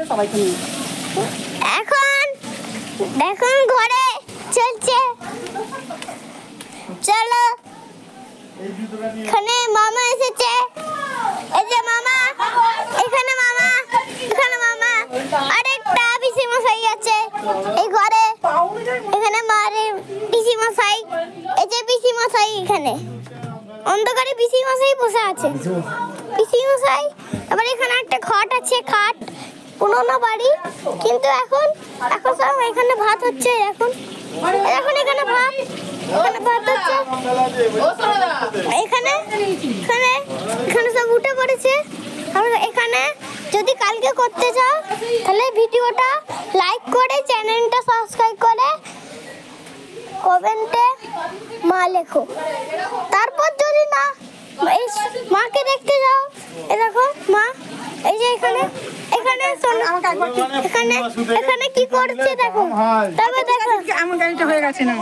সবাইকে নিয়ে। এখন দেখুন ঘরে চলছে, চলো এখানে মামা এসেছে, এই যে মামা, এখানে মামা, এখানে মামা, আরেকটা পিসি মশাই আছে এই ঘরে, এখানে মারে পিসি মশাই, এই যে পিসি মশাই, এখানে অন্ধকারে পিসি মশাই বসে আছে, পিসি মশাই। আবার এখানে একটা খাট আছে, খাট, পুরোনো বাড়ি, কিন্তু এখন সব এখানে ভাত হচ্ছে, এখন এখানে ভাত হচ্ছে, এখানে সব উঠে পড়েছে। আর এখানে যদি কালকে করতে চাও তাহলে ভিডিওটা লাইক করে চ্যানেলটা সাবস্ক্রাইব করে কমেন্টে মা লেখো। তারপর যদি না মাকে দেখতে যাও, এই দেখো মা, এই যে এখানে কি করছে দেখো, তবে দেখো আমার গাড়িটা হয়ে গেছে না।